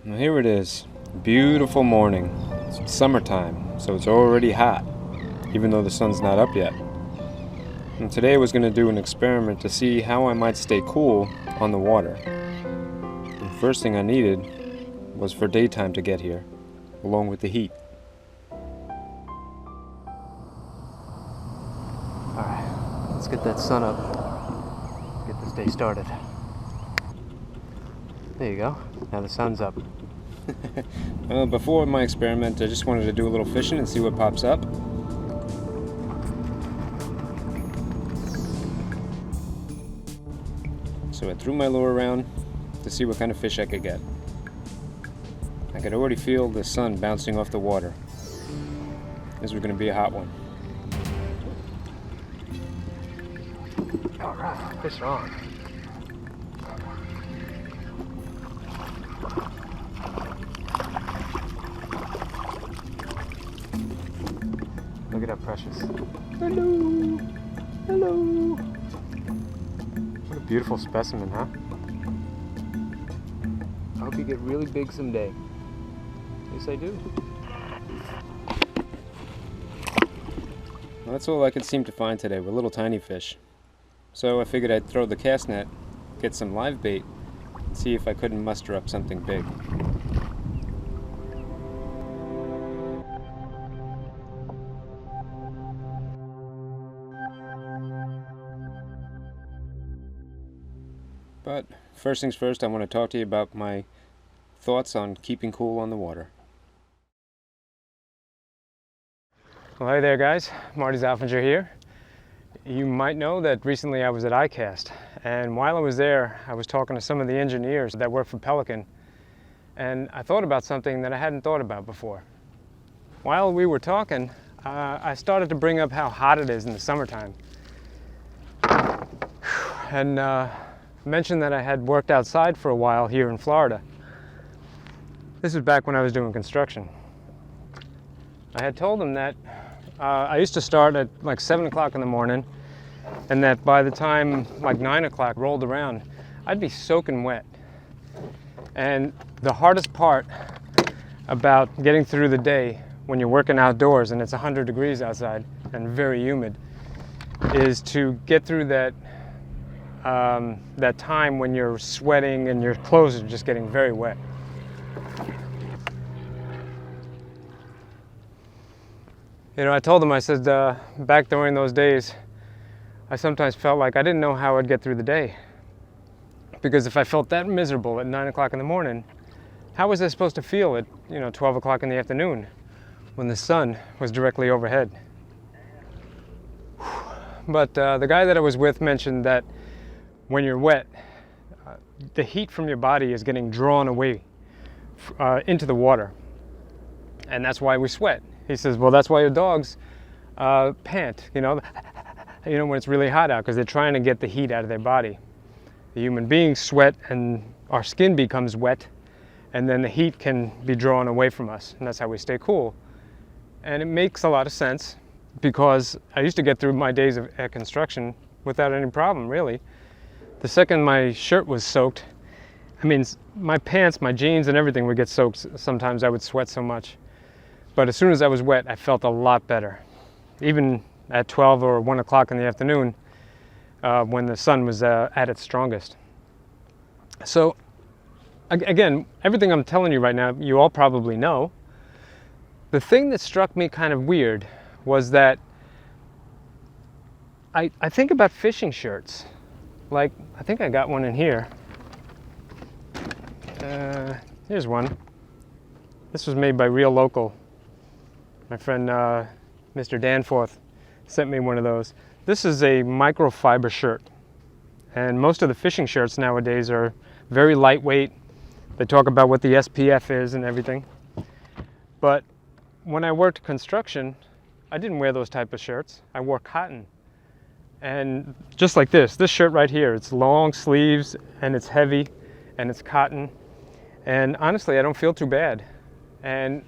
Well, here it is. Beautiful morning. It's summertime, so it's already hot, even though the sun's not up yet. And today I was going to do an experiment to see how I might stay cool on the water. The first thing I needed was for daytime to get here, along with the heat. Alright, let's get that sun up. Get this day started. There you go. Now the sun's up. Before my experiment, I just wanted to do a little fishing and see what pops up. So I threw my lure around to see what kind of fish I could get. I could already feel the sun bouncing off the water. This was going to be a hot one. Alright, fish are on. Look at that Precious. Hello! Hello! What a beautiful specimen, huh? I hope you get really big someday. Yes, I do. Well, that's all I could seem to find today were little tiny fish. So I figured I'd throw the cast net, get some live bait, and see if I couldn't muster up something big. But first things first, I want to talk to you about my thoughts on keeping cool on the water. Well, hey there guys, Marty Zoffinger here. You might know that recently I was at ICAST, and while I was there I was talking to some of the engineers that work for Pelican, and I thought about something that I hadn't thought about before. While we were talking, I started to bring up how hot it is in the summertime, and mentioned that I had worked outside for a while here in Florida. This was back when I was doing construction. I had told them that I used to start at like 7 o'clock in the morning, and that by the time like 9 o'clock rolled around, I'd be soaking wet. And the hardest part about getting through the day when you're working outdoors and it's 100 degrees outside and very humid is to get through that time when you're sweating and your clothes are just getting very wet. You know, I told them, I said, back during those days, I sometimes felt like I didn't know how I'd get through the day. Because if I felt that miserable at 9 o'clock in the morning, how was I supposed to feel at, 12 o'clock in the afternoon when the sun was directly overhead? But the guy that I was with mentioned that when you're wet, the heat from your body is getting drawn away into the water. And that's why we sweat. He says, well, that's why your dogs pant, when it's really hot out, because they're trying to get the heat out of their body. The human beings sweat and our skin becomes wet, and then the heat can be drawn away from us, and that's how we stay cool. And it makes a lot of sense, because I used to get through my days at construction without any problem, really. The second my shirt was soaked, my pants, my jeans and everything would get soaked. Sometimes I would sweat so much. But as soon as I was wet, I felt a lot better. Even at 12 or 1 o'clock in the afternoon, when the sun was at its strongest. So, again, everything I'm telling you right now, you all probably know. The thing that struck me kind of weird was that I think about fishing shirts. Like, I think I got one in here. Here's one. This was made by Real Local. My friend Mr. Danforth sent me one of those. This is a microfiber shirt. And most of the fishing shirts nowadays are very lightweight. They talk about what the SPF is and everything. But when I worked construction, I didn't wear those type of shirts. I wore cotton. And just like this shirt right here, it's long sleeves and it's heavy and it's cotton. And honestly, I don't feel too bad. And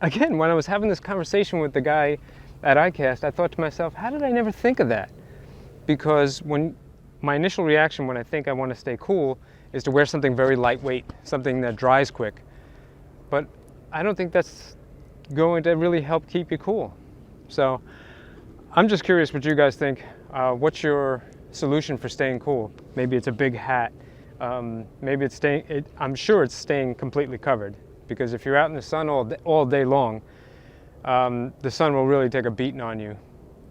again, when I was having this conversation with the guy at ICAST, I thought to myself, how did I never think of that? Because when my initial reaction when I think I want to stay cool is to wear something very lightweight, something that dries quick. But I don't think that's going to really help keep you cool. So I'm just curious what you guys think. What's your solution for staying cool? Maybe it's a big hat. Maybe it's I'm sure it's staying completely covered, because if you're out in the sun all day long, the sun will really take a beating on you,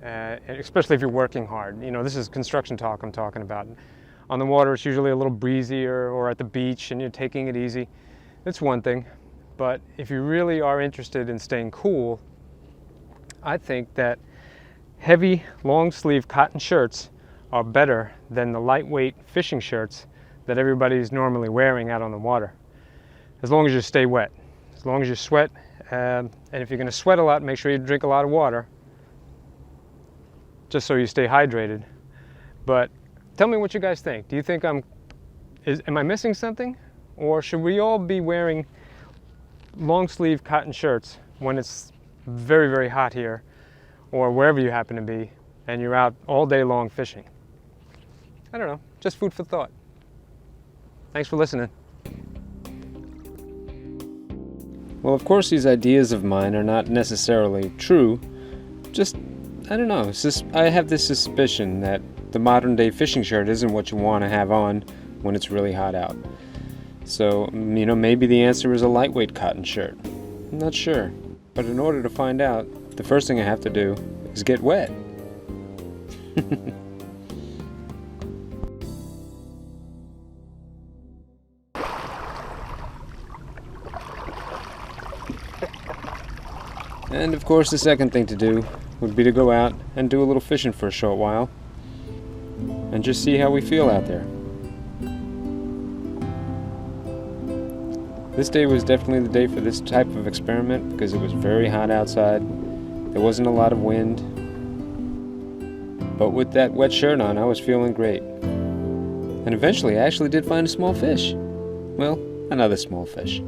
especially if you're working hard. You know, this is construction talk I'm talking about. On the water, it's usually a little breezier, or at the beach and you're taking it easy. That's one thing. But if you really are interested in staying cool, I think that heavy long sleeve cotton shirts are better than the lightweight fishing shirts that everybody's normally wearing out on the water, as long as you stay wet, as long as you sweat. And if you're going to sweat a lot, make sure you drink a lot of water, just so you stay hydrated. But tell me what you guys think. Do you think am I missing something? Or should we all be wearing long sleeve cotton shirts when it's very, very hot here, or wherever you happen to be, and you're out all day long fishing? I don't know, just food for thought. Thanks for listening. Well, of course, these ideas of mine are not necessarily true. Just, I don't know, I have this suspicion that the modern day fishing shirt isn't what you want to have on when it's really hot out. So, you know, maybe the answer is a lightweight cotton shirt. I'm not sure. But in order to find out, the first thing I have to do is get wet. And of course, the second thing to do would be to go out and do a little fishing for a short while and just see how we feel out there. This day was definitely the day for this type of experiment because it was very hot outside. There wasn't a lot of wind. But with that wet shirt on, I was feeling great. And eventually I actually did find a small fish. Well, another small fish.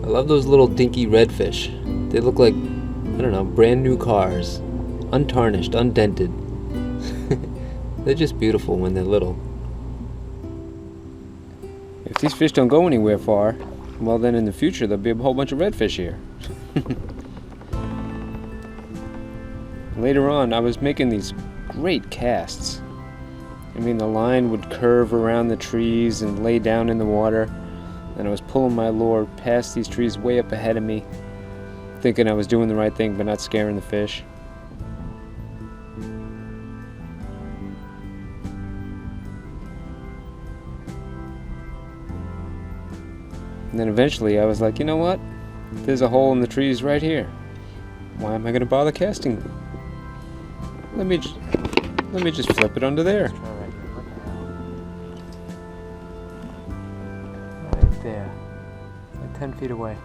I love those little dinky redfish. They look like, I don't know, brand new cars. Untarnished, undented. They're just beautiful when they're little. If these fish don't go anywhere far, well then in the future there'll be a whole bunch of redfish here. Later on, I was making these great casts. I mean, the line would curve around the trees and lay down in the water. And I was pulling my lure past these trees way up ahead of me, thinking I was doing the right thing but not scaring the fish. And then eventually I was like, you know what? There's a hole in the trees right here. Why am I going to bother casting? Let me just flip it under there. Right there, like 10 feet away.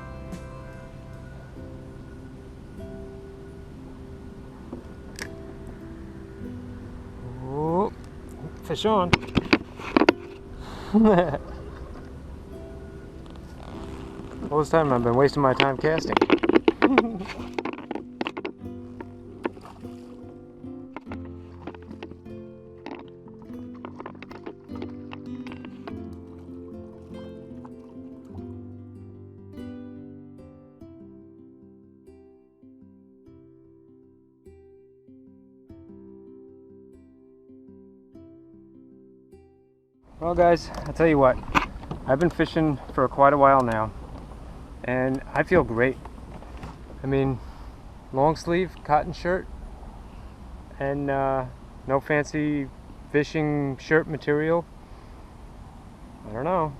Oh, fish on. All this time I've been wasting my time casting. Well guys, I'll tell you what, I've been fishing for quite a while now and I feel great. I mean, long sleeve cotton shirt and no fancy fishing shirt material. I don't know,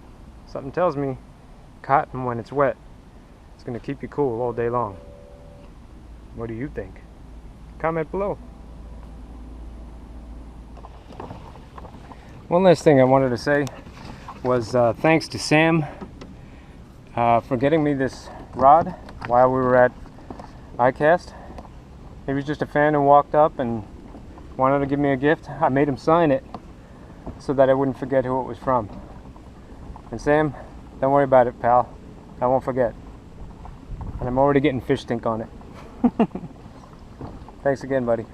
something tells me cotton when it's wet, it's going to keep you cool all day long. What do you think? Comment below. One last thing I wanted to say was thanks to Sam. for getting me this rod while we were at ICAST. He was just a fan and walked up and wanted to give me a gift. I made him sign it so that I wouldn't forget who it was from. And Sam, don't worry about it, pal. I won't forget. And I'm already getting fish stink on it. Thanks again, buddy.